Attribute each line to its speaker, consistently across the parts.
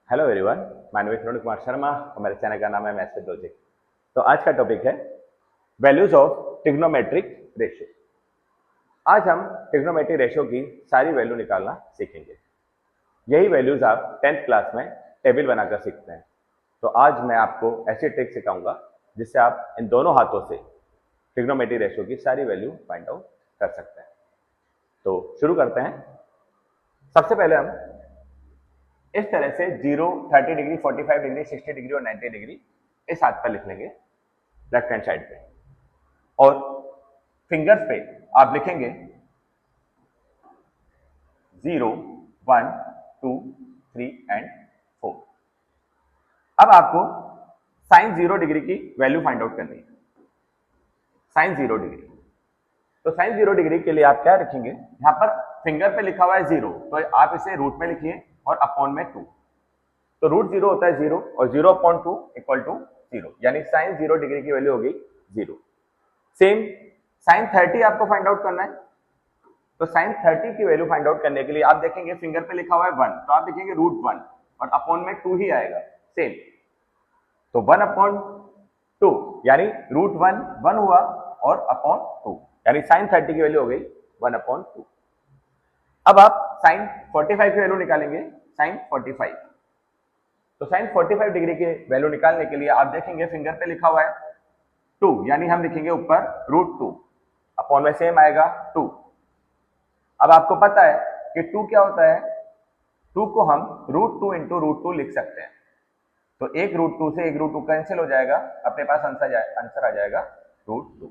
Speaker 1: Hello everyone, मैं विष्णु कुमार शर्मा और मेरे चैनल का नाम है मैथ्स विद लॉजिक। तो आज का टॉपिक है वैल्यूज ऑफ ट्रिग्नोमेट्रिक रेशियो। आज हम ट्रिग्नोमेट्रिक रेशियो की सारी वैल्यू निकालना सीखेंगे। यही वैल्यूज आप 10th क्लास में टेबल बनाकर सीखते हैं। तो आज मैं आपको ऐसी ट्रिक सिखाऊंगा जिससे आप इन दोनों हाथों से ट्रिग्नोमेट्रिक रेशियो की सारी वैल्यू फाइंड आउट कर सकते हैं। तो शुरू करते हैं। सबसे पहले हम इस तरह से 0, 30 डिग्री, 45 डिग्री, 60 डिग्री और 90 डिग्री इस हाथ पर लिख लेंगे लेफ्ट हैंड साइड पे, और फिंगर्स पे आप लिखेंगे 0, 1, 2, 3 एंड 4। अब आपको साइन 0 डिग्री की वैल्यू फाइंड आउट करनी है। साइन 0 डिग्री, तो साइन 0 डिग्री के लिए आप क्या रखेंगे, यहां पर फिंगर पे लिखा हुआ है 0, तो आप इसे रूट में लिखिए और अपॉन में 2। तो रूट 0 होता है 0 और 0/2 इक्वल टू 0, यानी साइन 0 डिग्री की वैल्यू होगी 0। सेम साइन 30 आपको फाइंड आउट करना है। तो साइन 30 की वैल्यू फाइंड आउट करने के लिए आप देखेंगे फिंगर पे लिखा हुआ है 1, तो आप देखेंगे √1 और अपॉन में 2 ही आएगा। सेम, तो 1/2 यानी √1 1 हुआ और अपॉन 2, यानी साइन 30 की वैल्यू हो गई 1/2। अब आप साइन 45 की वैल्यू निकालेंगे, साइन 45। तो साइन 45 डिग्री की वैल्यू निकालने के लिए आप देखेंगे फिंगर पे लिखा हुआ है 2, यानी हम लिखेंगे ऊपर √2, अपॉन में सेम आएगा 2। अब आपको पता है कि 2 क्या होता है, 2 को हम √2 इंटू √2 लिख सकते हैं। तो एक √2 से एक √2 कैंसिल हो जाएगा, अपने पास आंसर आ जाएगा √2,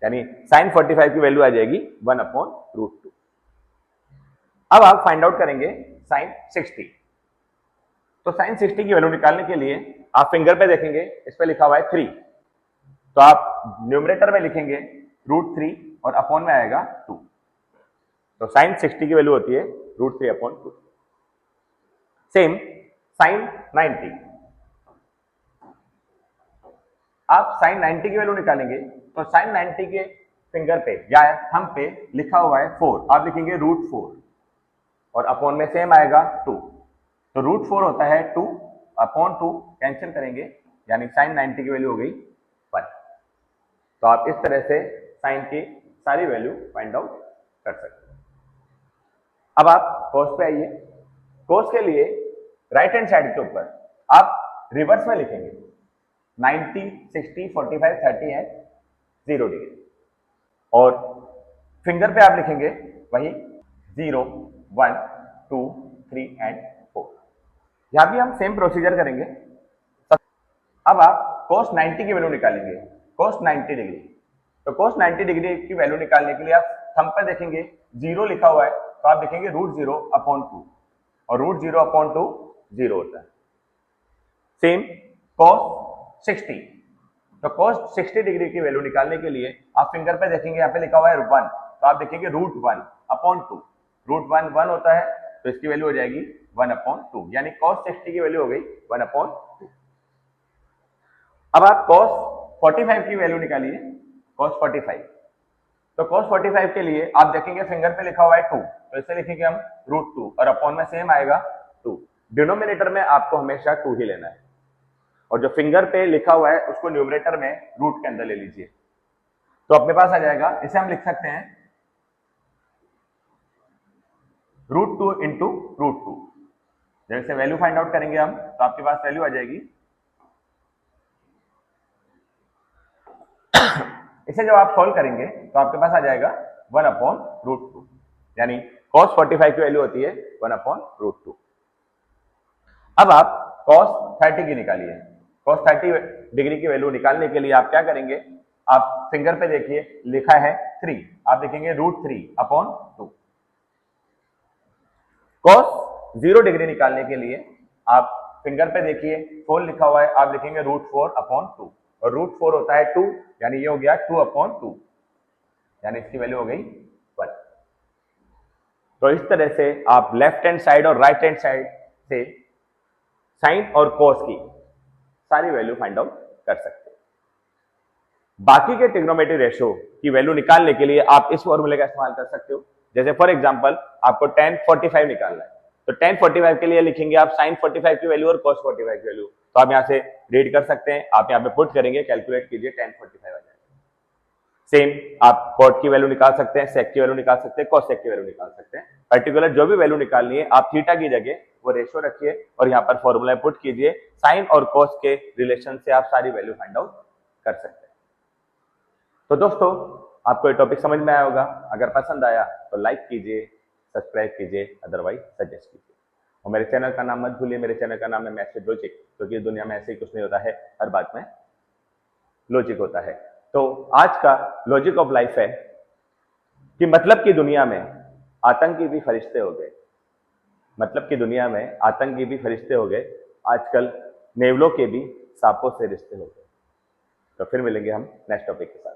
Speaker 1: यानी साइन 45 की वैल्यू आ जाएगी 1/√2। अब आप फाइंड आउट करेंगे साइन 60। तो साइन 60 की वैल्यू निकालने के लिए आप फिंगर पे देखेंगे, इस पे लिखा हुआ है 3, तो आप न्यूमरेटर में लिखेंगे √3 और अपॉन में आएगा 2। तो साइन 60 की वैल्यू होती है √3/2। सेम साइन 90, आप साइन 90 की वैल्यू निकालेंगे। तो साइन 90 के फिंगर पे या थंब पे लिखा हुआ है 4, आप लिखेंगे √4 और अपॉन में सेम आएगा 2। तो √4 होता है 2/2, कैंसिल करेंगे, यानी साइन 90 की वैल्यू हो गई 1। तो आप इस तरह से साइन की सारी वैल्यू फाइंड आउट कर सकते हैं। अब आप कोस पे आइए। कोस के लिए राइट हैंड साइड के ऊपर आप रिवर्स में लिखेंगे 90, 60, 45, 30 एंड 0 डिग्री, और फिंगर पे आप लिखेंगे वही 0, 1, 2, 3 एंड 4। यहां भी हम सेम प्रोसीजर करेंगे। अब आप cos 90 की वैल्यू निकालेंगे, cos 90 डिग्री। तो cos 90 डिग्री की वैल्यू निकालने के लिए आप थंब पर देखेंगे 0 लिखा हुआ है, तो आप देखेंगे √0/2, और √0/2 0 होता है। सेम cos 60, तो cos 60 डिग्री की वैल्यू निकालने के लिए आप फिंगर पे देखेंगे, यहाँ पे लिखा हुआ है 1, तो आप देखेंगे √1/2, √1 1 होता है, तो इसकी वैल्यू हो जाएगी 1/2, यानी cos 60 की वैल्यू हो गई 1/2। अब आप cos 45 की वैल्यू निकालिए, cos 45। तो cos 45 के लिए आप देखेंगे फिंगर पे लिखा हुआ है 2, तो इसे लिखेंगे हम √2 और अपॉन में सेम आएगा 2। डिनोमिनेटर में आपको हमेशा 2 ही लेना है, और जो फिंगर पे लिखा हुआ है उसको न्यूमरेटर में रूट के अंदर ले लीजिए। तो अपने पास आ जाएगा, इसे हम लिख सकते हैं √2 इंटू √2। जैसे वैल्यू फाइंड आउट करेंगे हम, तो आपके पास वैल्यू आ जाएगी, इसे जब आप सॉल्व करेंगे तो आपके पास आ जाएगा 1/√2, यानी cos 45 की वैल्यू होती है 1/√2। अब आप cos 30 की निकालिए। cos 30 डिग्री की वैल्यू निकालने के लिए आप क्या करेंगे, आप फिंगर पे देखिए लिखा है 3, आप देखेंगे √3/2। cos 0 डिग्री निकालने के लिए आप फिंगर पे देखिए 4 लिखा हुआ है, आप लिखेंगे √4/2, और √4 होता है 2, यानी ये हो गया 2/2, यानी इसकी वैल्यू हो गई 1। तो इस तरह से आप लेफ्ट हैंड साइड और राइट हैंड साइड से साइन और कॉस की सारी वैल्यू फाइंड आउट कर सकते हैं। बाकी के ट्रिग्नोमेट्रिक रेशियो की वैल्यू निकालने के लिए आप इस फॉर्मूले का इस्तेमाल कर सकते हो। जैसे फॉर एग्जांपल आपको tan 45 निकालना है, तो tan 45 के लिए लिखेंगे आप sin 45 की वैल्यू और cos 45 की वैल्यू। तो आप यहाँ से रीड कर सकते हैं, आप यहाँ पे पुट करेंगे, कैलकुलेट कीजिए, tan 45 आ जाएगा। सेम आप cot की वैल्यू निकाल सकते हैं, sec की वैल्यू निकाल सकते हैं, cos sec की वैल्यू निकाल सकते हैं। पर्टिकुलर जो भी वैल्यू निकालनी है आप थीटा की जगह वो रेशियो रखिए और यहाँ पर फॉर्मूला पुट कीजिए, साइन और cos के रिलेशन से आप सारी वैल्यू फाइंड आउट कर सकते हैं। तो दोस्तों आपको ये टॉपिक समझ में आया होगा, अगर पसंद आया तो लाइक कीजिए, सब्सक्राइब कीजिए, अदरवाइज सजेस्ट कीजिए। और मेरे चैनल का नाम मत भूलिए, मेरे चैनल का नाम है मैथ्स लॉजिक, क्योंकि दुनिया में ऐसे ही कुछ नहीं होता है, हर बात में लॉजिक होता है। तो आज का लॉजिक ऑफ लाइफ है कि मतलब की दुनिया में आतंकी भी फरिश्ते हो गए, मतलब की दुनिया में आतंकी भी फरिश्ते हो गए, आजकल नेवलों के भी सांपों से रिश्ते हो गए। तो फिर मिलेंगे हम नेक्स्ट टॉपिक के साथ।